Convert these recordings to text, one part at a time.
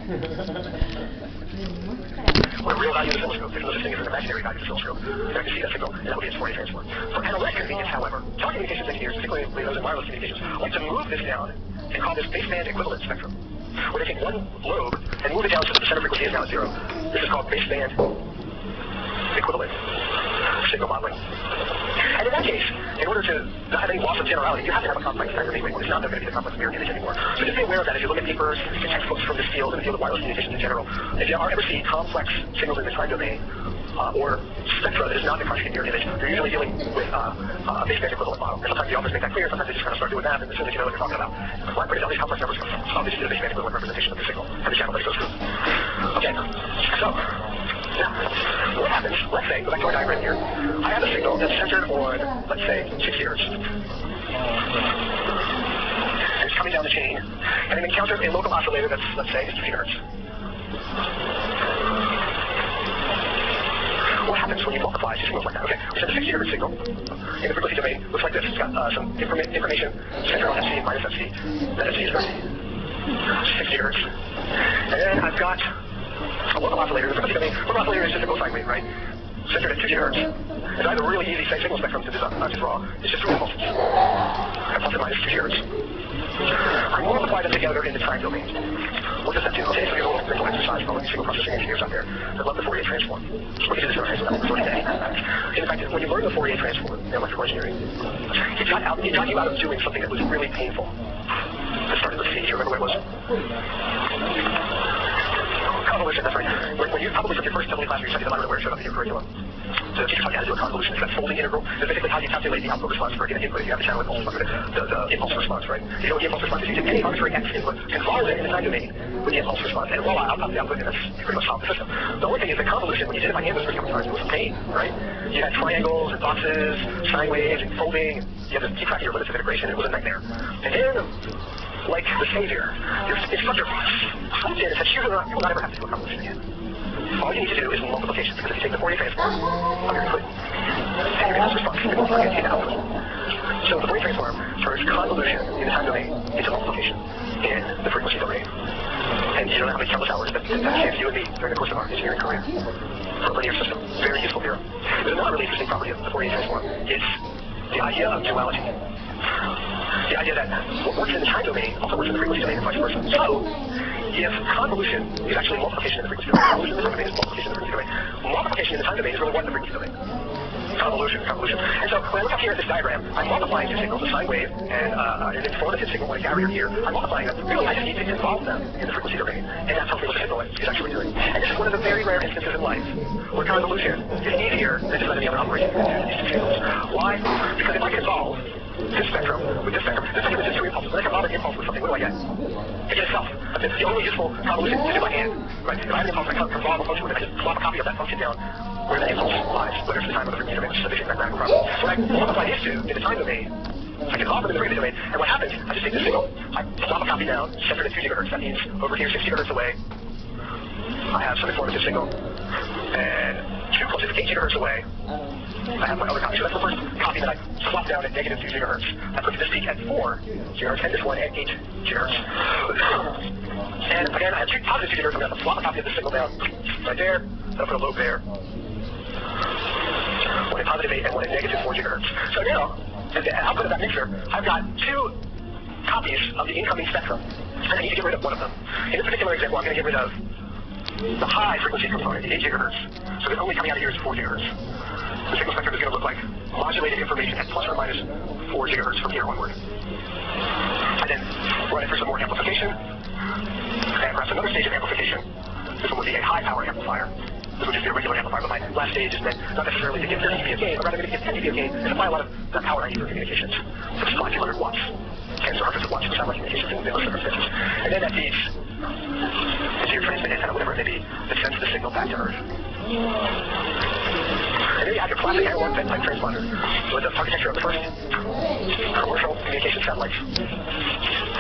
What a real value of the oscilloscope. There's no such thing as an imaginary value of the oscilloscope. So I can see that signal, and that would be its Fourier transform. For analytic convenience, however, telecommunications engineers, particularly those in wireless communications, like to move this down and call this baseband equivalent spectrum, where they take one lobe and move it down so that the center frequency is now at 0. This is called baseband equivalent signal modeling. And in that case, in order to not have any loss of generality, you have to have a complex aggregate waveform. It's not going to be the complex mirror image anymore. So just be aware of that as you look at papers and textbooks from this field and the field of wireless communications in general. If you ever see complex signals in the time domain, or spectra that is not the Cauchy mirror image, you're usually dealing with a baseband equivalent model. And sometimes the authors make that clear, sometimes they just kind of start doing math, and as soon as you know what they're talking about, why pretty all these complex numbers come from? Obviously, the baseband equivalent representation of the signal and the channel that it goes through. Okay, so now, what happens, let's say, go back to our diagram here, I have a signal that's centered on, let's say, 6 hertz. And it's coming down the chain, and it encounters a local oscillator that's, let's say, 3 hertz. What happens when you multiply two signals like that? Okay, we send a 60 hertz signal in the frequency domain. Looks like this. It's got some information centered on FC and minus FC. That FC is 60 hertz. And then I've got a local oscillator in the frequency domain. Local oscillator is just a cosine wave, right? Centered at 2 GHz. And I have a really easy signal spectrum to draw. It's just 3 impulses. At plus and minus 2 GHz. I multiply them together in the time domain. What does that do? Okay, so here's a little mental exercise for all the signal processing engineers out there that love the Fourier transform. We can do this in our high school today. In fact, when you learn the Fourier transform in electrical engineering, it got you out of doing something that was really painful. It started with C. Do you remember what it was? Convolution, that's right. When you probably took your first assembly class, you studied the line where it showed up in your curriculum. So the teacher taught you how to do a convolution. It's that folding integral. It's basically how you calculate the output response for a given input. You have the channel impulse response, the impulse response, right? You know what the impulse response is. You take any arbitrary X input, convolve it in the time domain with the impulse response, and voila, out comes the output, and that's pretty much solved the system. The only thing is the convolution, when you did it by hand this first couple times, it was a pain, right? You had triangles and boxes, sine waves, and folding. You had to keep track of your limits of integration. It was a nightmare. And then, like the savior, your instructor swooped in and said, you will not ever have to do a convolution again. All you need to do is multiplication, because if you take the Fourier transform of your input and your impulse response, you're multiplying it to the output. So the Fourier transform turns convolution in the time domain into multiplication in the frequency domain. And you don't know how many countless hours that saves you and me during the course of our engineering career for a linear system. Very useful theorem. There's another really interesting property of the Fourier transform. It's the idea of duality. The idea that what works in the time domain also works in the frequency domain and vice versa. So, if convolution is actually multiplication in the frequency domain, convolution in the time domain is multiplication in the frequency domain. Multiplication in the time domain is really what in the frequency domain? Convolution. And so when I look up here at this diagram, I'm multiplying two signals, a sine wave and an informative signal, like a carrier here. I'm multiplying them. Really, I just need to involve them in the frequency domain. And that's how the signal is actually doing. And this is one of the very rare instances in life where convolution is easier than just letting the other operate these two signals. Why? Because if I convolve this spectrum with this spectrum is just two impulses. When I convolve an impulse with something, what do I get? I get itself. It's the only useful convolution to do by hand. Right? If I have an impulse, I convolve a function with it. I just plop a copy of that function down where the impulse lies, whether it's the time or the frequency domain, which is a basic mathematical problem. When I multiply these two in the time domain, I can convolve them in the frequency domain, and what happens, I just take this signal, I plop a copy down, centered at 2 GHz. That means over here, 6 GHz away, I have some informative signal, and 2 + 8 GHz away, I have my other copy. So that's the first copy that I swap down at negative 2 GHz. That puts this peak at 4 GHz, and this one at 8 GHz. And again, I have two positive 2 GHz. I'm going to have to swap a copy of this signal down right there. Then I'll put a lobe there. One at positive 8 and one at negative 4 GHz. So now, at the output of that mixer, I've got two copies of the incoming spectrum, and I need to get rid of one of them. In this particular example, I'm going to get rid of the high frequency component, the 8 GHz. So the only coming out of here is 4 GHz. The signal spectrum is going to look like modulated information at plus or minus 4 GHz from here onward. I then run it for some more amplification, and perhaps another stage of amplification. This one would be a high power amplifier. This would just be a regular amplifier, but my last stage is meant not necessarily to give 30 dB of gain, but rather to give 10 dB of gain and apply a lot of the power I need for communications. So it's 200 watts, tens or hundreds of watts for satellite communications in those circumstances. And then that feeds into your transmit antenna, whatever it may be, that sends the signal back to Earth. And then you have your classic analog type transponder with the architecture of the first commercial communication satellites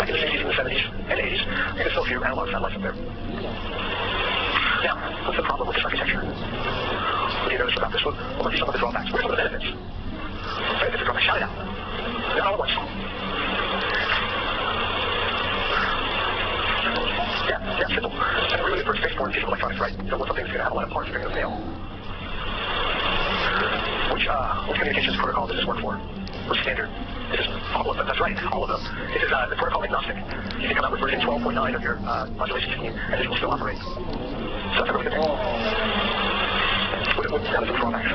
back in the 60s and the 70s and 80s. There's still a few analog satellites up there. Now, what's the problem with this architecture? What do you notice about this one? What might be some of the drawbacks? What are some of the benefits? Benefits of drawbacks. Shout it out. They're all at once. Yeah, simple. on physical electronics, right? So when something's going to have a lot of parts, they're going to fail. Which communications protocol does this work for? Which standard? This is all of them. That's right, all of them. This is the protocol agnostic. You can come out with version 12.9 of your modulation scheme, and it will still operate. So that's a really good thing. That is a drawback.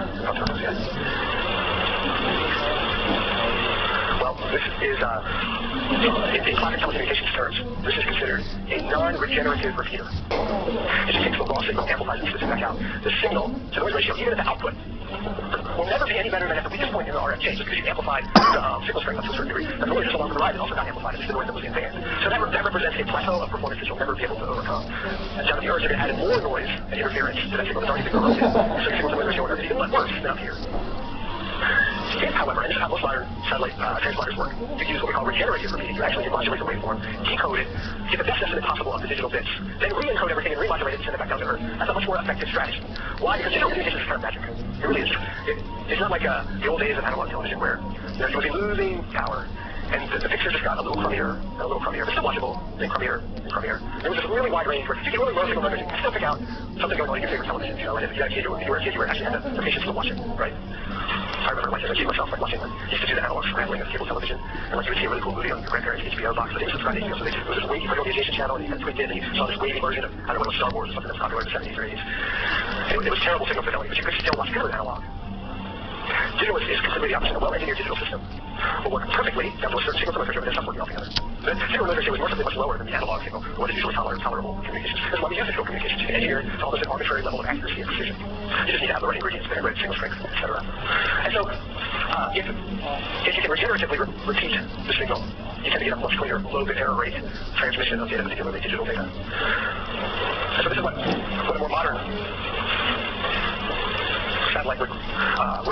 Well, this is, in classic telecommunications terms, this is considered a non-regenerative repeater. It just takes the raw signal, amplifies it, and spits it back out. The signal to noise ratio, even at the output, will never be any better than at the weakest point in the RF chain, just because you amplified the signal strength up to a certain degree. The noise just along the ride is also got amplified. It's the noise that was in band. So that represents a plateau of performance that you'll never be able to overcome. And down at the earth, you're going to add more noise and interference to that signal that's already been corrupted. So your signal to noise ratio is even worse than up here. If, however, and this is how most modern satellite transponders work, you use what we call regenerative repeating. You actually modulate the waveform, decode it, get the best estimate possible of the digital bits, then re-encode everything and remodulate it and send it back down to Earth. That's a much more effective strategy. Why? Because digital communication is kind of magic. It really is. It's not like the old days of analog television where you would be losing power, and the picture just got a little crummier, and a little crummier, but still watchable, then crummier, and crummier. There was this really wide range where if you could really low signal numbers, you could still pick out something going on in your favorite television, and if you were a kid, you were actually had the patience to watch it, right? I remember as a kid myself, watching used to do the analog scrambling of cable television, and you would see a really cool movie on your grandparents' HBO box, but they didn't subscribe to HBO, so it was this wavy, like on the adjacent channel, and you had tweaked it, and you saw this wavy version of, I don't know, Star Wars or something that was popular in the 70s or 80s. It was terrible signal fidelity, but you could still watch good with analog. Digital is completely the opposite. A well-engineered digital system will work perfectly down to a certain signal to noise ratio, but then stop working altogether. The signal noise ratio is mercifully much lower than the analog signal, or the usually tolerable communications. That's why we use digital communications. You can engineer to almost an arbitrary level of accuracy and precision. You just need to have the right ingredients, the right signal strength, etc. And so, if you can regeneratively repeat the signal, you tend to get a much cleaner low-bit error rate transmission of data, particularly digital data. And so this is what a more modern satellite would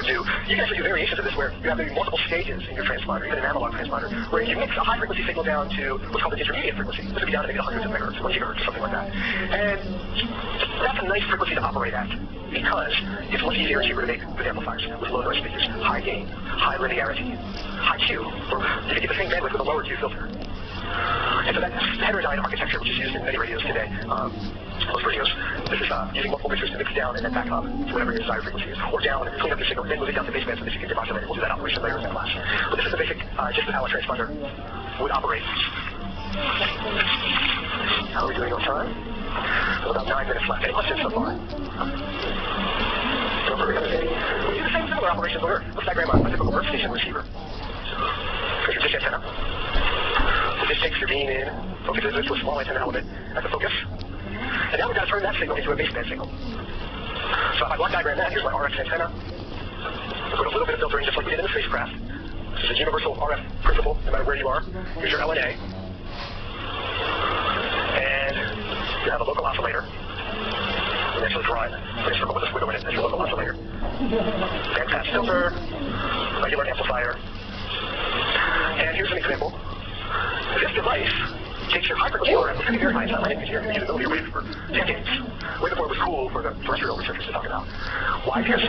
do. You can actually do variations of this where you have maybe multiple stages in your transponder, even an analog transponder, where you mix a high frequency signal down to what's called an intermediate frequency. This would be down to maybe hundreds of megahertz, 1 gigahertz, or something like that. And that's a nice frequency to operate at because it's much easier and cheaper to make with amplifiers, with low noise speakers, high gain, high linearity, high Q, or you can get the same bandwidth with a lower Q filter. And so that heterodyne architecture, which is used in many radios today, most radios, this is using multiple mixers to mix down and then back up to whatever your desired frequency is, or down and clean up your signal, then move it down to baseband so that you can demodulate it. We'll do that operation later in the class. But this is the basic gist of how a transponder would operate. How are we doing on time? So about 9 minutes left. Any questions so far? We do the same similar operations over. Let's diagram a typical Earth station receiver. Here's your dish antenna. So this takes your beam in, focuses it to a small antenna element at the focus. And now we've got to turn that signal into a baseband signal. So if I block diagram that, here's my RF antenna. We put a little bit of filtering just like we did in the spacecraft. This is a universal RF principle, no matter where you are. Here's your LNA. And you have a local oscillator. We actually draw it. Put a circle with a squiggle in it. That's your local oscillator. Bandpass filter. Regular amplifier. And here's an example. This device takes your high-frequency RF, which can be very high, it's not my engineer, we use a millimeter wave for decades. Way before it was cool for the terrestrial researchers to talk about. Why? Because,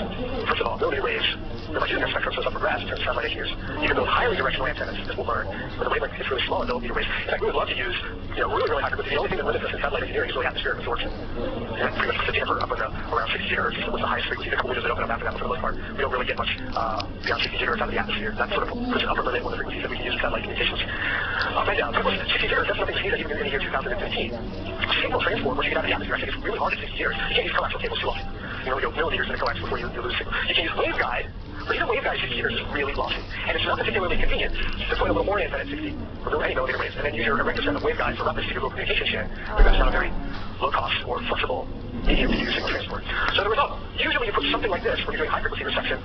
first of all, millimeter waves, they're like using their spectrum, so it's up for grabs in terms of satellite engineers. You can build highly directional antennas, as we'll learn, but the wavelength is really small in millimeter waves. In fact, we would love to use, really, really high frequency. The only thing that limits us in satellite engineering is really atmospheric absorption. And that pretty much puts a damper up in around 60 gigahertz, which is the highest frequency. The couple windows that open up after that, but for the most part, we don't really get much beyond 60 gigahertz out of the atmosphere. That sort of puts an upper limit on the frequencies that we can use in satellite communications. Up and down. But 60 gigahertz, that's nothing to see that even in the year 2015. Signal transport, once you get out of the atmosphere, I think it's really hard at 60 gigahertz. You can't use coaxial cables too often. You go millimeters in a coax before you lose signal. You can use waveguide, but even waveguide 60 gigahertz is really lossy. And it's not particularly convenient to put a little more antenna at 60, or go any millimeter waves, and then use your erector set of waveguide for rapid digital communication share, because it's not a very low cost or flexible medium to use signal transport. So the result, usually you put something like this when you're doing high frequency reception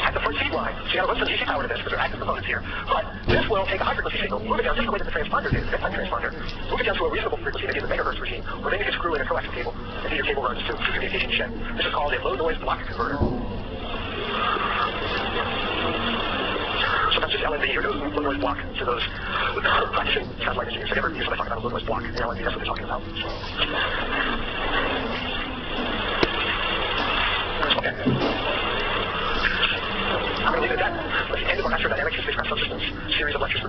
at the front feed line. So you gotta run some DC power to this because there are active components here. But this will take a high frequency signal, move it down just the way that the transponder did, the bedtime transponder, move it down to a reasonable frequency, maybe in the megahertz regime, or then you can screw in a coaxial cable and do your cable runs to communication shed. This is called a low noise block converter. So that's just LNB, or low noise block to those practicing satellite engineers. They never usually talk about a low noise block in LNB, that's what they're talking about. Okay. I'm going to leave it at that. Let's end of our astrodynamics and spacecraft subsystems series of lectures.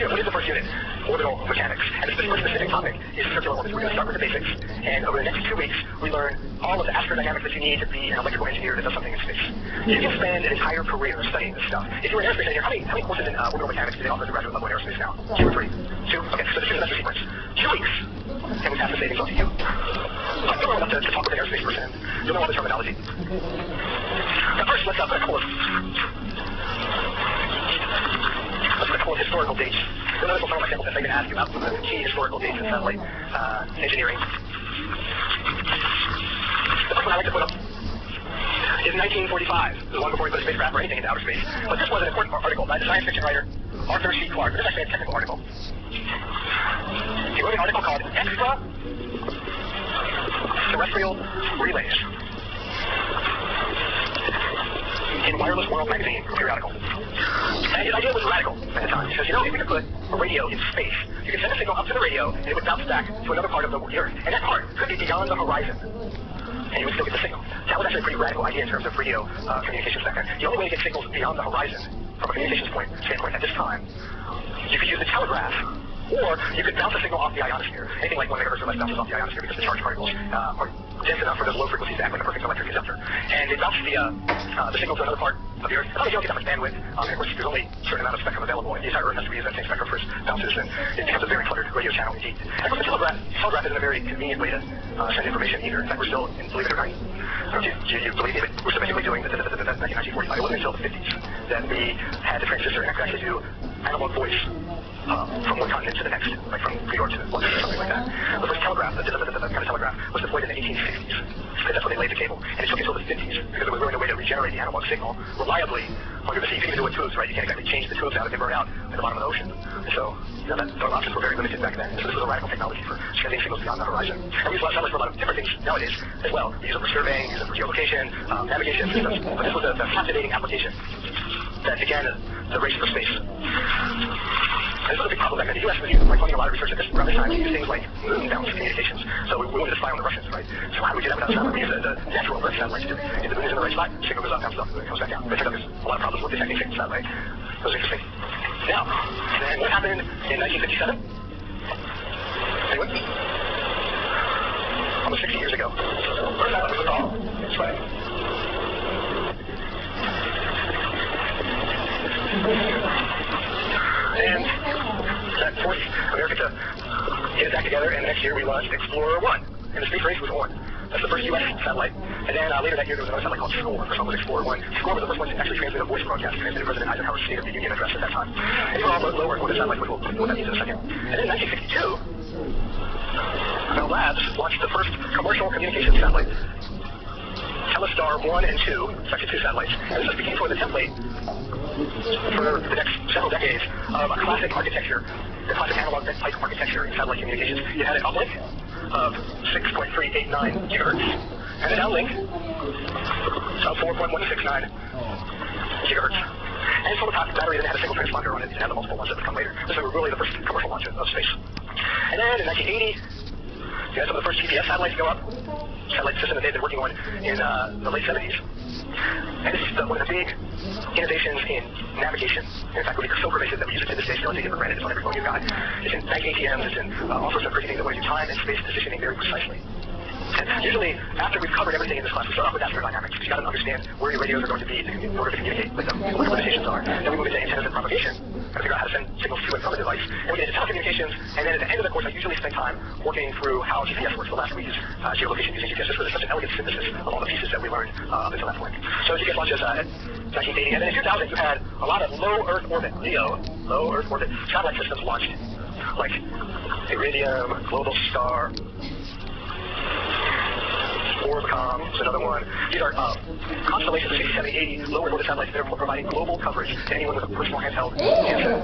What is the first unit? Orbital mechanics. And this specific topic is circular orbits. We're going to start with the basics, and over the next 2 weeks, we learn all of the astrodynamics that you need to be an electrical engineer that does something in space. You can spend an entire career studying this stuff. If you were an aerospace engineer, how many courses in orbital mechanics do they offer at the graduate level in aerospace now? 2 or 3? 2? Okay, so this is the semester sequence. 2 weeks, and we pass the savings on to you. I'm going enough to talk with an aerospace person. You'll know all the terminology. But first, let's put a couple of historical dates. You'll notice some of my sample tests I can ask you about some of the key historical dates in satellite engineering. The first one I like to put up is 1945. This is long before we put a spacecraft or anything into outer space. But this was an important article by the science fiction writer Arthur C. Clarke. This is actually a technical article. He wrote an article called Extraterrestrial Relays in Wireless World magazine periodical. And his idea was radical at the time. He says, if we could put a radio in space, you could send a signal up to the radio, and it would bounce back to another part of the Earth. And that part could be beyond the horizon. And you would still get the signal. That was actually a pretty radical idea in terms of radio communications back then. The only way to get signals beyond the horizon, from a communications standpoint at this time, you could use the telegraph, or you could bounce a signal off the ionosphere. Anything like 1 megahertz or less bounces off the ionosphere because the charged particles are dense enough for those low frequencies to act like a perfect electric conductor. And they bounce the signal to another part of the Earth. Probably don't get that much bandwidth. And of course, there's only a certain amount of spectrum available, and the entire Earth has to be used that same spectrum for its bounces, and it becomes a very cluttered radio channel indeed. And of course, the telegraph isn't a very convenient way to send information either. In fact, we're still, believe it or not, you believe me, but we're still basically doing the 1945. It wasn't until the 50s that we had the transistor and could actually do analog voice from one continent to the next, like from New York to London or something like that. The first telegraph, the kind of telegraph, was deployed in the 1860s, because that's when they laid the cable. And it took until the 50s, because it was really a way to regenerate the analog signal reliably under the sea. You can do it with tubes, right? You can't exactly change the tubes out if they burn out at the bottom of the ocean. And so, those options were very limited back then. So this was a radical technology for sending signals beyond the horizon. And we use satellites for a lot of different things nowadays as well. We use them for surveying, use them for geolocation, navigation systems. But this was the captivating application that began the race for space. And this was a big problem back then. The U.S. was funding a lot of research around this time to use things like moon-bound communications. So we wanted to spy on the Russians, right? So how do we do that without satellite? We use the natural Earth satellite to do it. If the moon is in the right spot, the signal goes up, bounces up, and it comes back down. But there's a lot of problems with detecting signals that way. That was interesting. Now, then what happened in 1957? Anyone? Almost 60 years ago. First satellite was called Sputnik. And that forced America to get its act together, and the next year we launched Explorer 1, and the space race was on. That's the first U.S. satellite. And then later that year there was another satellite called SCORE. The first one was Explorer 1. SCORE was the first one to actually transmit a voice broadcast, transmitted President Eisenhower's State of the Union address at that time. And they were all low Earth orbit satellites, which we'll what that means in a second. And then in 1962, Bell Labs launched the first commercial communications satellite. Telestar 1 and 2, Section 2 satellites. And this became sort of the template for the next several decades of a classic architecture, the classic analog bent pipe architecture in satellite communications. You had an uplink of 6.389 gigahertz, and an downlink of 4.169 gigahertz. And so the battery then had a single transponder on it, and had the multiple ones that would come later. This was really the first commercial launch of space. And then in 1980, you had some of the first GPS satellites go up, satellite system that they've been working on in the late 70s. And this is one of the big innovations in navigation. In fact, we're so pervasive that we use it to this day, still take it for granted. It's on every phone you've got. It's in bank ATMs, it's in all sorts of crazy things that let you time and space positioning very precisely. And usually, after we've covered everything in this class, we start off with astrodynamics, because you've got to understand where your radios are going to be in order to communicate with them, what the limitations are. Then we move into antennas and propagation, and figure out how to send signals to and from a device. And we get into telecommunications, and then at the end of the course, I usually spend time working through how GPS works. The last week is geolocation using GPS. This was such an elegant synthesis of all the pieces that we learned up until that point. So GPS launches at 1980, and then in 2000, you had a lot of low Earth orbit, LEO, low Earth orbit satellite systems launched, like Iridium, Global Star, Orbcom is another one. These are constellations of 60, 70, 80 low Earth orbit satellites that are providing global coverage to anyone with a personal handheld handset.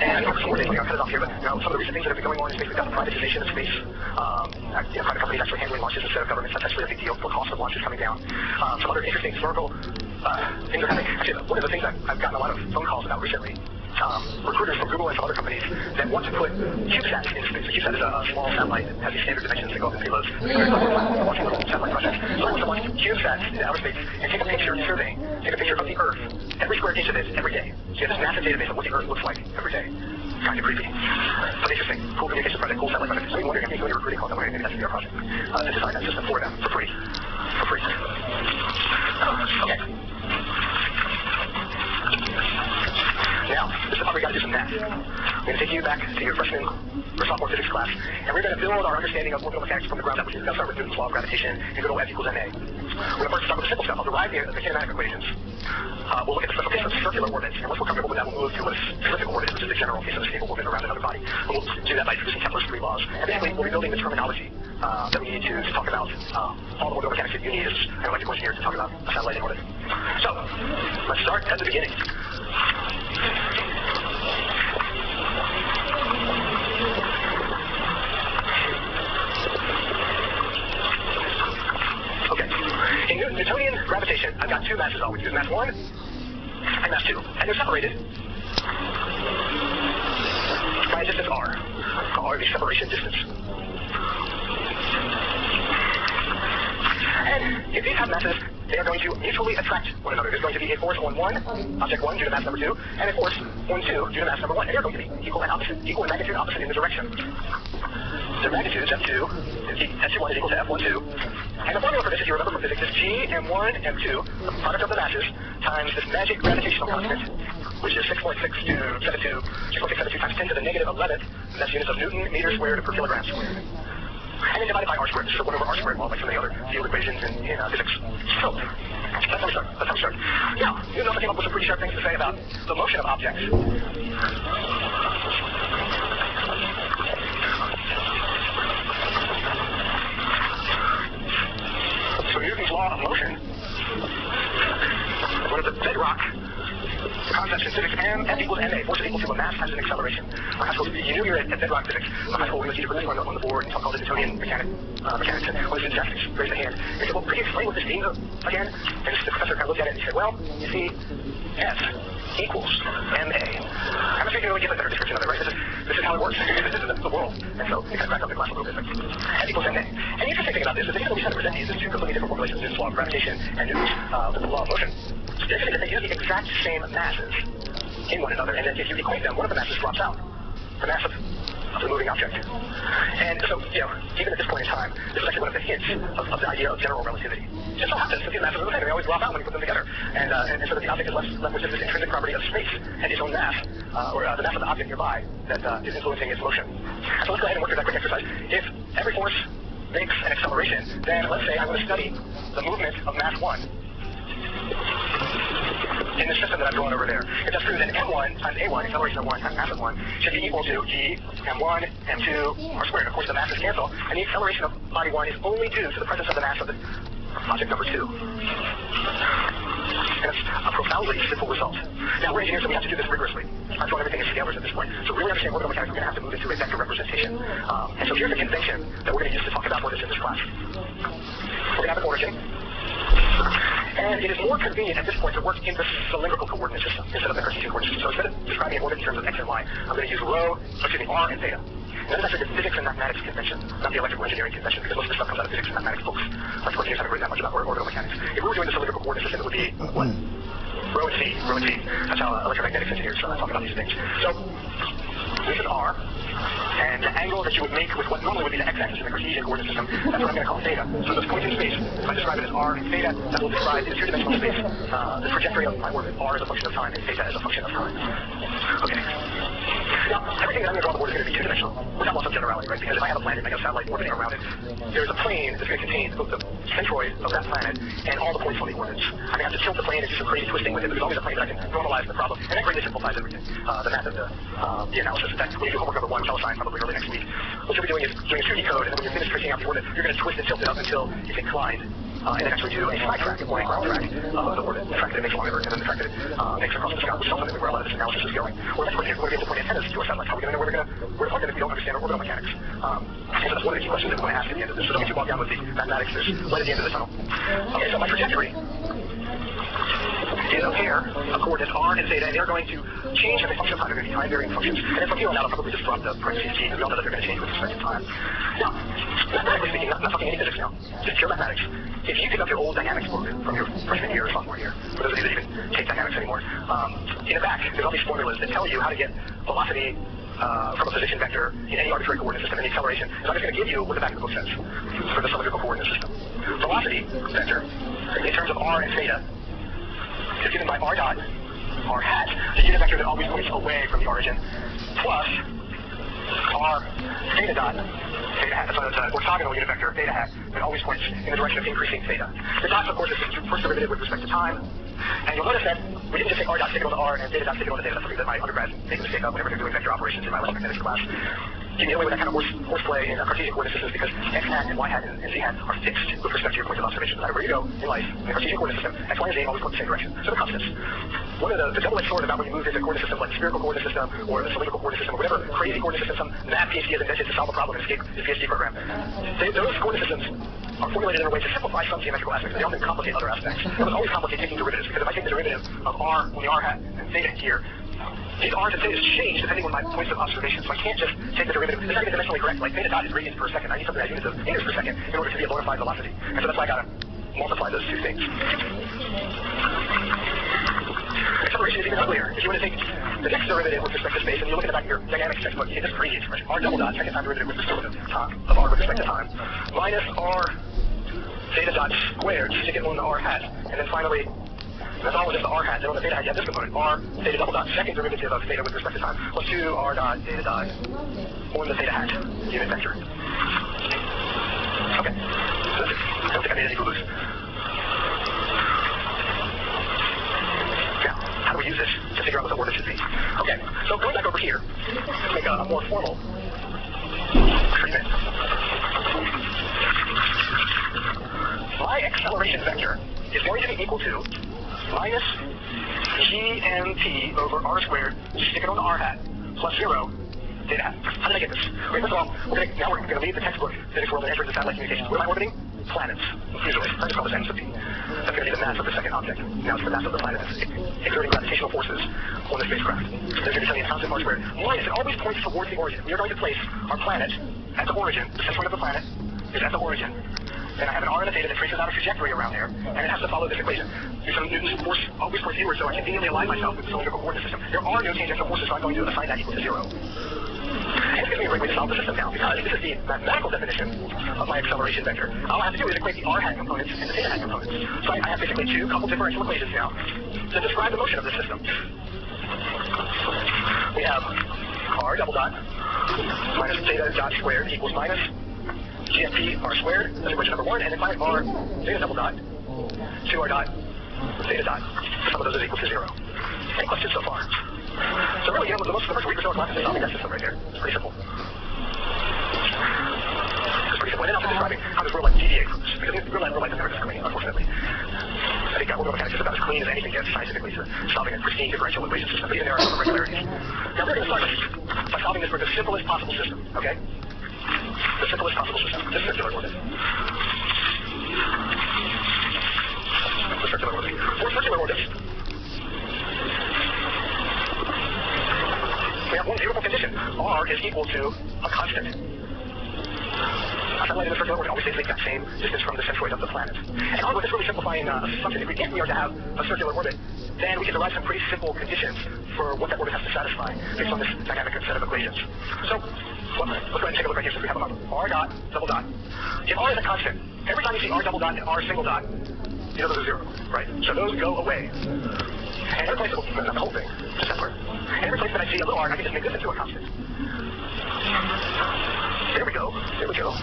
And of course, more things, I'll cut it off here, but some of the recent things that have been going on in space, we've got the privatization of space. Private companies actually handling launches instead of governments. That's actually a big deal. The cost of launches coming down. Some other interesting historical things are happening. Actually, one of the things I've gotten a lot of phone calls about recently recruiters from Google and some other companies that want to put CubeSats in space. So CubeSat is a small satellite that has these standard dimensions that go up in payloads. Launching little satellite projects. So I want to launch CubeSats into outer space and take a picture surveying, take a picture of the Earth, every square inch of it, every day. So you have this massive database of what the Earth looks like every day. Kind of creepy. But interesting. Cool communications project, cool satellite project. So you're wondering if you're doing a recruiting call somewhere, maybe that's your project. To design that system for them, for free. For free. Okay. Now, this is the part where we got to do some math. I'm going to take you back to your freshman or sophomore physics class, and we're going to build our understanding of orbital mechanics from the ground up. We're going to start with Newton's law of gravitation and go to F equals ma. We're going to first start with the simple stuff. I'll derive the kinematic equations. We'll look at the special case of circular orbits, and once we're comfortable with that, we'll move to what a elliptical orbit is, which is the general case of a stable orbit around another body. And we'll do that by introducing Kepler's three laws. And basically, we'll be building the terminology that we need to talk about all the orbital mechanics that you need as an electrical engineer to talk about a satellite in orbit. So, let's start at the beginning. Okay. In Newtonian gravitation, I've got two masses always. Use mass 1 and mass 2. And they're separated by a distance r, or the separation distance. And if these have masses, they are going to mutually attract one another. There's going to be a force on object 1 due to mass number 2, and a force on 2 due to mass number 1. And they're going to be equal in magnitude, opposite in the direction. Their magnitudes, F2, S21 is equal to F12. And the formula for this, if you remember from physics, is G, M1, M2, the product of the masses, times this magic gravitational constant, which is 6.672 times 10 to the negative 11th, and that's units of Newton meters squared per kilogram squared. And then divided by r squared. This is 1 over r squared law, like some of the other field equations in physics. So, that's how we start. Now, Newton also came up with some pretty sharp things to say about the motion of objects. So Newton's law of motion, one of the bedrock concepts in physics, F equals ma, force is equal to a mass times an acceleration. High school, you knew you were at bedrock physics. High school, we would see this on the board, and called it Newtonian mechanics, and one of the students raised a hand. He said, well, could you explain what this means again? And the professor kind of looked at it and he said, well, you see, F equals ma. I'm not sure you can really give a better description of it, right? This is how it works. This is the world. And so it kind of cracked up the glass a little bit. F equals ma. And the interesting thing about this is that even though we try to present these as two completely different formulations, Newton's law of gravitation and Newton's law of motion, it's interesting that they use the exact same masses in one another, and then if you equate them, one of the masses drops out, the mass of the moving object. And so, even at this point in time, this is actually one of the hints of the idea of general relativity. It just so happens that these masses are the same. They always drop out when you put them together. And so that the object is left with this intrinsic property of space and its own mass, or the mass of the object nearby, that is influencing its motion. So let's go ahead and work through that quick exercise. If every force makes an acceleration, then let's say I'm going to study the movement of mass 1 in the system that I'm drawing over there. If that's true, then M1 times A1, acceleration of 1 times mass of 1, should be equal to G, M1, M2, r squared. Of course, the masses cancel, and the acceleration of body 1 is only due to the presence of the mass of the object number 2. And it's a profoundly simple result. Now, we're engineers, so we have to do this rigorously. I'm drawing everything in scalars at this point. So really understand orbital mechanics, we're going to have to move into a vector representation. And so here's the convention that we're going to use to talk about what is in this class. We're going to have an origin. And it is more convenient at this point to work in the cylindrical coordinate system instead of the Cartesian coordinate system. So instead of describing an orbit in terms of x and y, I'm going to use r and theta. And that is actually the physics and mathematics convention, not the electrical engineering convention, because most of this stuff comes out of physics and mathematics books. Like engineers haven't written that much about orbital mechanics. If we were doing the cylindrical coordinate system, it would be what? Rho and T. That's how electromagnetics engineers talk about these things. So this is r. And the angle that you would make with what normally would be the x-axis in the Cartesian coordinate system, that's what I'm going to call theta. So those points in space, if I describe it as r and theta, that will describe in two-dimensional space the trajectory of my orbit. R is a function of time, and theta is a function of time. Okay. Now, everything that I'm going to draw on the board is going to be two-dimensional, without loss of generality, right? Because if I have a planet and I have a satellite orbiting around it, there's a plane that's going to contain both the centroid of that planet and all the points on the orbits. I'm going to have to tilt the plane and do some crazy twisting with it, but there's always a plane that I can normalize the problem, and that greatly simplifies everything. The math of the analysis. In fact, when you do homework number 1, telescience, probably early next week, what you'll be doing is doing a 2D code, and then when you're finished tracing out the orbit, you're going to twist and tilt it up until it's inclined. And then actually do a side track or a ground track of the orbit, the track that it makes along the Earth, and then the track that it makes across the sky, which is ultimately where a lot of this analysis is going. Or that's where we're going to point antennas to our satellites. How are we going to know where to plug them if we don't understand our orbital mechanics? And so that's one of the key questions that we're going to ask at the end of this. So don't get too bogged down with the mathematics. There's light at the end of the tunnel. Okay, so my trajectory is a pair of coordinates r and theta, and they're going to change as a function of time. They're going to be time-varying functions. And then from here on out, I'll probably just drop the parentheses t, because we all know that they're going to change with respect to time. Now, mathematically speaking, not talking any physics now, just pure mathematics. If you pick up your old dynamics book from your freshman year or sophomore year, for those of you that even take dynamics anymore, in the back, there's all these formulas that tell you how to get velocity from a position vector in any arbitrary coordinate system, and the acceleration is I'm just going to give you what the back of the book says for the cylindrical coordinate system. Velocity vector, in terms of r and theta, is given by r dot, r hat, the unit vector that always points away from the origin, plus r theta dot, theta hat. So it's an orthogonal unit vector, theta hat, that always points in the direction of increasing theta. The dot, of course, is the first derivative with respect to time. And you'll notice that we didn't just take r dot, stick it on the r, and theta dot, stick it on the theta. That's something that my undergrads make a mistake of whenever they're doing vector operations in my electromagnetic class. You get away with that kind of horseplay in Cartesian coordinate systems because x hat and y hat and z hat are fixed with respect to your points of observation. No matter where you go in life, in a Cartesian coordinate system, x, y, and z always point the same direction. So they're constants. One of the double-edged sword about when you move into a coordinate system like the spherical coordinate system or the cylindrical coordinate system or whatever crazy coordinate system some math PhD has invented to solve a problem and escape his PhD program. Those coordinate systems are formulated in a way to simplify some geometrical aspects. They often complicate other aspects. It was always complicate taking derivatives because if I take the derivative of r on the r hat and theta here, these r's and thetas change depending on my points of observation, so I can't just take the derivative. It's not even dimensionally correct. Like theta dot is radians per second. I need something that has units of meters per second in order to be a bona fide velocity. And so that's why I gotta multiply those two things. Acceleration is even uglier. If you want to take the next derivative with respect to space, and you look at the back of your dynamics textbook, you get this crazy expression. R double dot, second time derivative with respect to time of r with respect to time, minus r theta dot squared, stick it on the r hat, and then finally, that's all just the r hat, then on the theta hat you have this component, r theta double dot, second derivative of theta with respect to time, plus 2 r dot theta dot on the theta hat, unit vector. Okay, so that's it. I don't think I made any boo-boos. Now, how do we use this to figure out what the order should be? Okay, so going back over here, let's make a more formal treatment. My acceleration vector is going to be equal to minus gmt over r squared, stick it on the r hat, plus 0 theta hat. How did I get this? Okay, first of all, we're going to leave the textbook physics world and enter into satellite communications. Where am I orbiting? Planets, usually. I just call this n sub p. That's going to be the mass of the second object. Now it's the mass of the planet exerting gravitational forces on the spacecraft. There's going to be something in constant r squared. Minus, it always points towards the origin. We are going to place our planet at the origin. The center point of the planet is at the origin. And I have an r and a theta that traces out a trajectory around there, and it has to follow this equation. Newton's force always points inward, so I conveniently align myself with the cylindrical coordinate system. There are no tangential forces, so I'm going to assign that equal to 0. And this gives me a great way to solve the system now, because this is the mathematical definition of my acceleration vector. All I have to do is equate the r hat components and the theta hat components. So I have basically two coupled differential equations now to describe the motion of the system. We have r double dot minus theta dot squared equals minus GFP r squared, that's equation number 1, and then finally r theta double dot, 2r dot, theta dot. The sum of those is equal to 0. Any questions so far? So really, the first week or so of classes is solving that system right there. It's pretty simple. It's pretty simple. And then I'll be describing how this real life deviates from this, because real life doesn't ever discriminate, unfortunately. I think orbital mechanics is about as clean as anything gets scientifically to solving a pristine differential equation system, but even there are some irregularities. Now we're going to start by solving this for the simplest possible system, okay? The simplest possible system, the circular orbit. The circular orbit. For circular orbits, we have one beautiful condition. R is equal to a constant. A satellite in the circular orbit always stays the exact same distance from the centroid of the planet. And R, with this really simplifying assumption, if we are to have a circular orbit, then we can derive some pretty simple conditions for what that orbit has to satisfy based on this dynamic set of equations. So, let's go ahead and take a look right here since we have them up. R dot, double dot. If R is a constant, every time you see R double dot and R single dot, you know those are 0, right? So those go away. And every place, not the whole thing, just that part. And every place that I see a little r, I can just make this into a constant. There we go. There we go.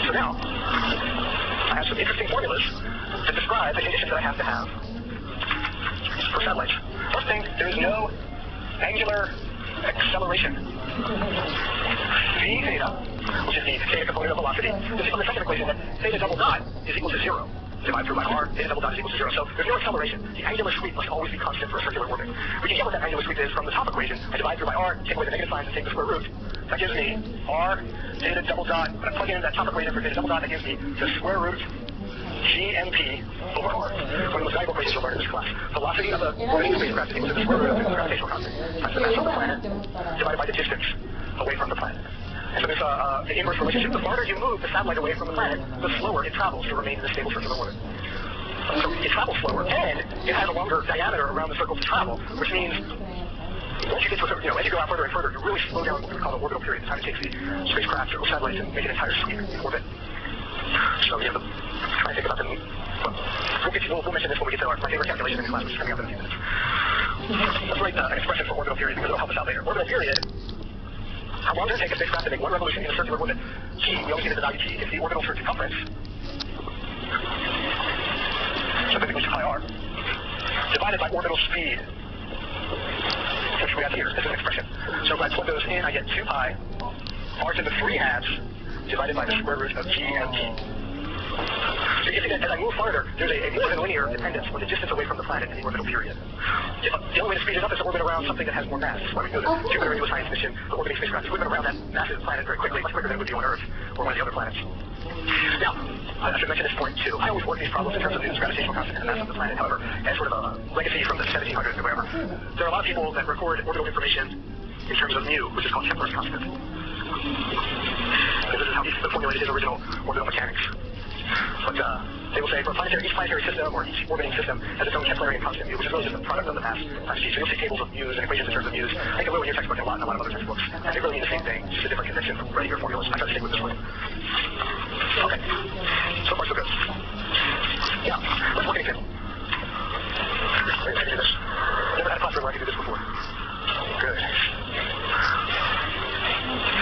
So now, I have some interesting formulas to describe the conditions that I have to have for satellites. First thing, there is no angular acceleration. V theta, which is the theta component of velocity, this is from the second equation that theta double dot is equal to 0. Divided through by r, theta double dot is equal to 0. So there's no acceleration. The angular sweep must always be constant for a circular orbit. We can get what that angular sweep is from the top equation. I divide through by r, take away the negative signs, and take the square root. That gives me r theta double dot. When I plug in that top equation for theta double dot, that gives me the square root GMP over R. One of the most valuable equations you'll learn in this class. Velocity of a orbiting spacecraft is equal to the square root of the gravitational constant times the mass of the planet divided by the distance away from the planet. And so there's an inverse relationship. The farther you move the satellite away from the planet, the slower it travels to remain in the stable circular orbit. So it travels slower, and it has a longer diameter around the circle to travel, which means once you get to as you go out further and further, you really slow down what we call the orbital period, the time it takes the spacecraft or satellite to make an entire sweep in orbit. So we have to try and think about them. We'll mention this when we get to my favorite calculation in the class, which is coming up in a few minutes. Let's write an expression for orbital period because it'll help us out later. Orbital period. How long does it take a spacecraft to make one revolution in a circular orbit? T, we always get the value T. It's the orbital circumference. So basically 2 pi r. Divided by orbital speed. Which we have here. This is an expression. So if I plug those in, I get 2 pi r to the 3 halves divided by the square root of GMT. So you see that as I move farther, there's a more than linear dependence with the distance away from the planet in the orbital period. The only way to speed it up is to orbit around something that has more mass. That's why we go to Jupiter and do a science mission, the orbiting spacecraft. To orbit around that massive planet very quickly, much quicker than it would be on Earth or one of the other planets. Now, I should mention this point too. I always work these problems in terms of Newton's gravitational constant and the mass of the planet. However, as sort of a legacy from the 1700s or whatever, there are a lot of people that record orbital information in terms of mu, which is called Kepler's constant. This is how he formulated his original orbital mechanics. But they will say for each planetary system or each orbiting system has its own Keplerian constant mu, which is really just a product of the mass times g. So you'll see tables of mu's and equations in terms of mu's. I think a little in your textbook and a lot in a lot of other textbooks. And they really mean the same thing, just a different convention from regular formulas. I try to stick with this one. Okay. So far so good. Yeah. Let's work an example. Wait, I can do this. Never had a classroom where I could do this before. Good.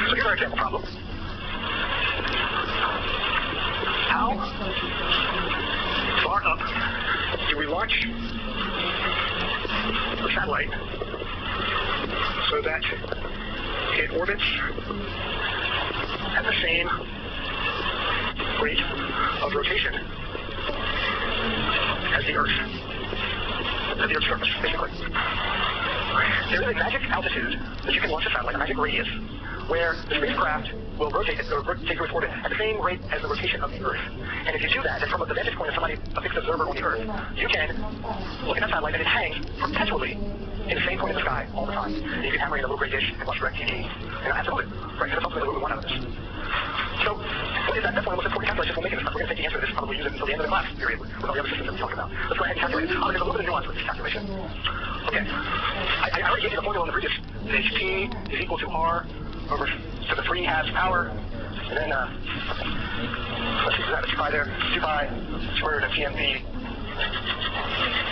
So here's our example problem. How far up do we launch the satellite so that it orbits at the same rate of rotation as the Earth? At the Earth's surface, basically. There is a magic altitude that you can launch a satellite, a magic radius, where the spacecraft will rotate its orbit at the same rate as the rotation of the Earth. And if you do that, then from the vantage point of somebody, a fixed observer on the Earth, you can look at that satellite and it hangs perpetually in the same point in the sky all the time. And you can hammer in a little gray dish and watch DirecTV. Absolutely. Right, so that's ultimately what we want out of this. So, what is that? That's one of the most important calculations we'll make in this class. We're going to take the answer to this and probably use it until the end of the class period with all the other systems that we talk about. Let's go ahead and calculate it. There's a little bit of nuance with this calculation. Okay. I already gave you the formula in the previous page. T is equal to R over to the 3 halves power. And then, let's see, that's 2 pi there. 2 pi square root of GMP.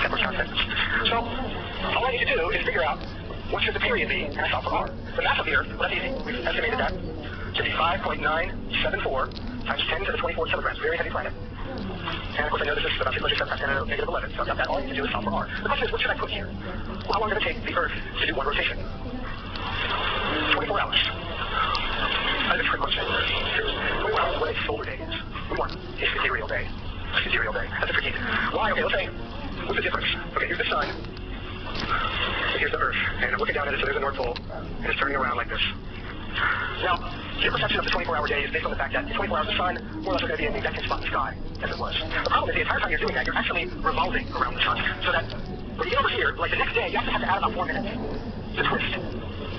Kepler's constant. So, all I need to do is figure out what should the period be, and I solve for R. The mass of the Earth, well, that's easy. We've estimated that to be 5.974 times 10 to the 24 kilograms. Very heavy planet. And of course I know this is about 6.7 times 10 to the negative 11. So I've got that. All I need to do is solve for R. The question is, what should I put here? Well, how long does it take the Earth to do one rotation? 24 hours. That's a trick question. 24 hours is what a solar day is. We want a sidereal day. A sidereal day. That's a tricky. Why? Okay, let's say, what's the difference? Okay, here's the sun. And here's the Earth. And I'm looking down at it, so there's the North Pole. And it's turning around like this. Now, your perception of the 24-hour day is based on the fact that the 24 hours of the sun more or less are going to be in the exact same spot in the sky as it was. The problem is the entire time you're doing that, you're actually revolving around the sun. So that when you get over here, like the next day, you actually have to add about 4 minutes to twist.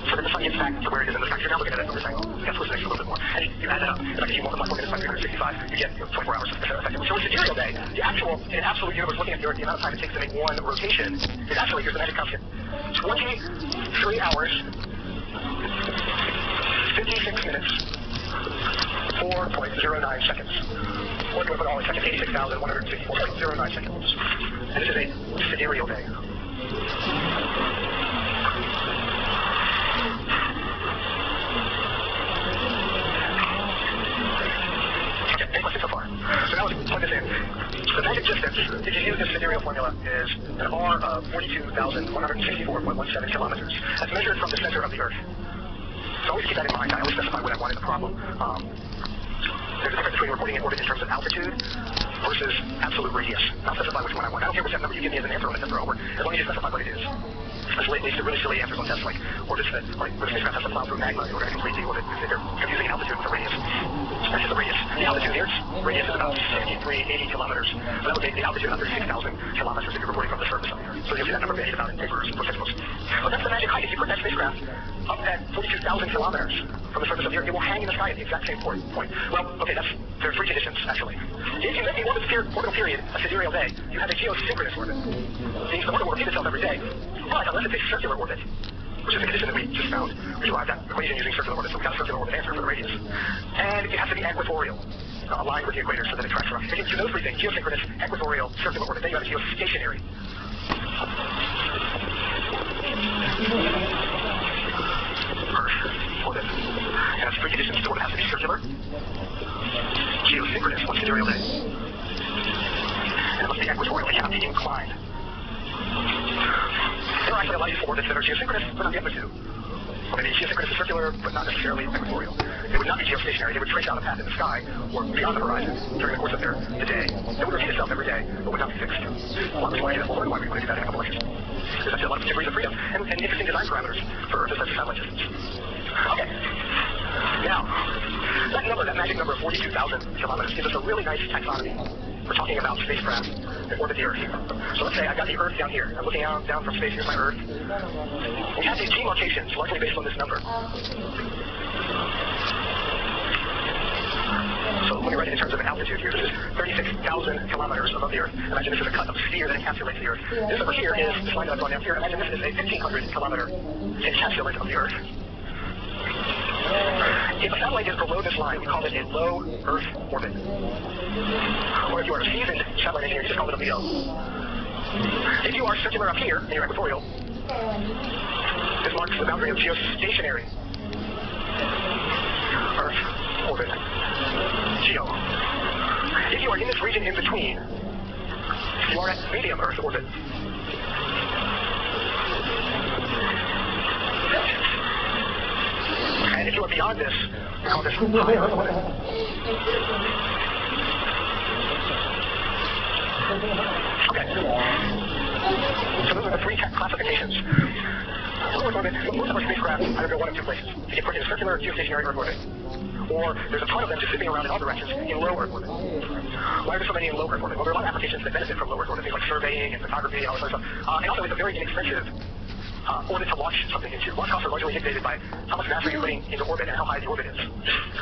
So that the sun gets back to where it is in the sky. You're now looking at it from this angle. You got to twist it a little bit more. And you add that up. And like if you multiply 4 minutes by 365, you get 24 hours effectively. So in a sidereal day, the actual, in absolute universe, looking at the amount of time it takes to make one rotation is actually, here's the magic constant, 23 hours, 56 minutes, 4.09 seconds. Or do I put all in seconds? 86,164.09 seconds. And this is a sidereal day. Okay, any questions so far? So now let's plug this in. The magic distance, if you use this sidereal formula, is an R of 42,164.17 kilometers. That's measured from the center of the Earth. So always keep that in mind. I always specify what I want in the problem. There's a difference between reporting an orbit in terms of altitude versus absolute radius. I'll specify which one I want. I don't care which number you give me as an answer on the test over, as long as you specify what it is. Especially leads to really silly answers on tests like orbits that, like, where the spacecraft has to plow through magma in order to complete the orbit. They're confusing altitude with the radius. That's just the radius. The altitude here, radius is about 6380 kilometers. So that would make the altitude under 6,000 kilometers if you're reporting from the surface of the Earth. So you'll see that number bandied about in papers or textbooks. But that's the magic height. If you put that spacecraft up at 42,000 kilometers from the surface of the Earth, it will hang in the sky at the exact same point. Well, okay, there are three conditions, actually. If you let the orbital period a sidereal day, you have a geosynchronous orbit. It means the orbit will repeat itself every day. But unless it's a circular orbit, which is the condition that we just found, we derived that equation using circular orbit, so we got a circular orbit answer for the radius. And it has to be equatorial, aligned with the equator so that it tracks around. If you do those three things, geosynchronous, equatorial, circular orbit, then you have a geostationary. Earth orbit. And that's three conditions. The orbit has to be circular, geosynchronous, one sidereal day, and it must be equatorial. It cannot be inclined. There are actually a lot of orbits that are geosynchronous, but not the other two. Or maybe geosynchronous is circular, but not necessarily equatorial. They would not be geostationary. They would trace out a path in the sky or beyond the horizon during the course of the day. It would repeat itself every day, but would not be fixed. Why we want to do that? Why we want to do that in a couple lectures? There's actually a lot of degrees of freedom and interesting design parameters for this type of satellite systems. Okay. Now, that number, that magic number of 42,000 kilometers, gives us a really nice taxonomy. We're talking about spacecraft that orbit the Earth. So let's say I've got the Earth down here. I'm looking out down from space. Here's my Earth. We have these demarcations, largely based on this number. So let me write it in terms of an altitude here. This is 36,000 kilometers above the Earth. Imagine this is a cut of sphere that encapsulates the Earth. This over here is, this line that I've drawn down here, imagine this is a 1,500 kilometer encapsulate of the Earth. If a satellite is below this line, we call it a low Earth orbit. Or if you are a seasoned satellite engineer, you just call it a LEO. If you are circular up here, and you're equatorial, this marks the boundary of geostationary Earth orbit. Geo. If you are in this region in between, you are at medium Earth orbit. And if you are beyond this, we call this high Earth orbit. Okay. So those are the three classifications. Low Earth orbit, most of our spacecraft either go one of two places. They get put in a circular geostationary Earth orbit, or there's a ton of them just zipping around in all directions in low Earth orbit. Why are there so many in low Earth orbit? Well, there are a lot of applications that benefit from low Earth orbit, things like surveying and photography and all this other stuff. And also, it's a very inexpensive orbit to launch something into. Launch costs are largely dictated by how much mass you're putting into orbit and how high the orbit is.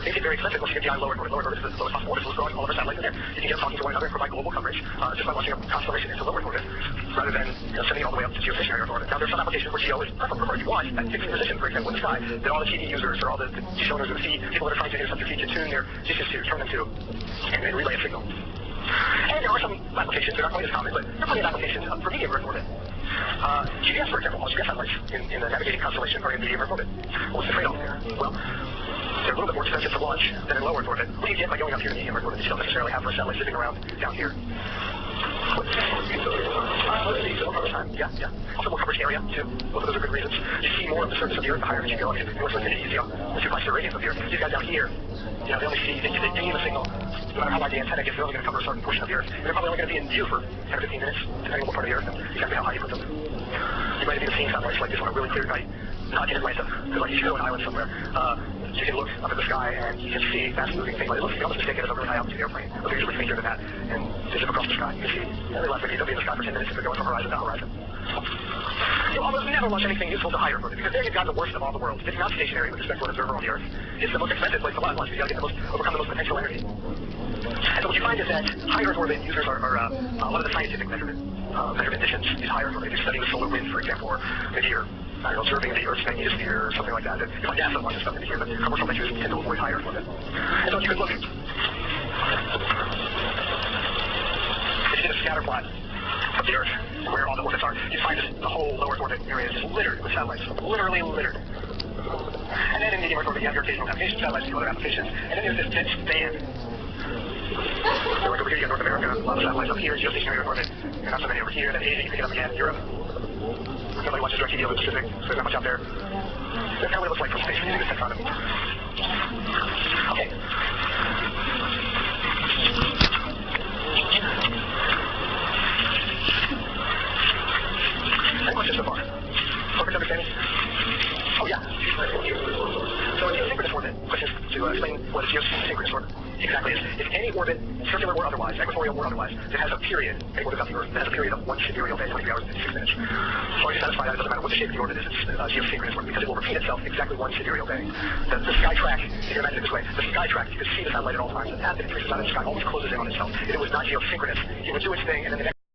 Things get very expensive once you get beyond low Earth orbit. Low Earth orbit is the lowest possible orbit, so let's throw all of our satellites in there. You can get talking to one another and provide global coverage just by launching a constellation into low Earth orbit, rather than sending it all the way up to geostationary Earth orbit. Now, there's some applications where geo is preferable. You want that fixed position, for example, in the sky, that all the TV users or all the dish owners of the feed, people that are trying to intercept your feed, to tune their dishes to, turn them to, and then relay a signal. And there are some applications, they're not quite as common, but there are plenty of applications for medium Earth orbit. GPS, for example, all GPS satellites in the navigating constellation are in medium Earth orbit. What's the trade-off there? Well, they're a little bit more expensive to launch than in low Earth orbit. What do you get by going up here in medium Earth orbit that you don't necessarily have for a satellite sitting around down here? Yeah. Also more coverage area, too. Both of those are good reasons. You see more of the surface of the Earth the higher that you go. I mean, the more sensitivity you see once you pass the radius of the Earth. These guys down here, they only see, they gain the signal. No matter how wide the antenna gets, they're only going to cover a certain portion of the Earth. And they're probably only going to be in view for 10 or 15 minutes, depending on what part of the Earth and exactly how high you put them. You might have even seen satellites like this on a really clear night, not in Atlanta, because like you should go an island somewhere. You can look up at the sky and you can see fast-moving things. Like it looks, you almost mistake it as a really high-altitude airplane, but they're usually fainter than that, and they zip across the sky. You can see they left the VW in the sky for 10 minutes if they're going from horizon to horizon. You'll almost never launch anything useful to high Earth orbit, because there you've got the worst of all the worlds. It's not stationary with respect to an observer on the Earth. It's the most expensive place to launch, because you've got to overcome the most potential energy. And so what you find is that high Earth orbit users are a lot of the scientific measurement missions is high Earth orbit. If you're studying the solar wind, for example, or maybe you're observing the Earth's magnetosphere or something like that. You find NASA launches stuff into here, but commercial ventures tend to avoid high Earth orbit. And so if you could look, if you did a scatter plot of the Earth, where all the orbits are, you find that the whole low Earth orbit area is just littered with satellites, literally littered. And then in medium Earth orbit, you have your occasional navigation satellites, you have other applications, and then there's this dense band. So like over here, you have North America, a lot of satellites up here, geostationary Earth orbit, and not so many over here, then Asia, you pick it up again, Europe. Nobody watches DirecTV over the Pacific, so there's not much out there. That's kind of what it looks like from space using this taxonomy. Okay. Any questions so far? Perfect understanding? Oh, yeah. So a geosynchronous orbit, questions to explain what a geosynchronous orbit exactly is. If any orbit, circular or otherwise, equatorial or otherwise, that has a period, any orbit about the Earth, that has a period of 1 sidereal day, 23 hours and 56 minutes. As long as you satisfy that, it doesn't matter what the shape of the orbit is, it's geosynchronous orbit, because it will repeat itself exactly 1 sidereal day. The sky track, if you imagine it this way, the sky track, you can see the satellite at all times, and as it increases out in the sky, always closes in on itself. If it was not geosynchronous, it would do its thing, and then the next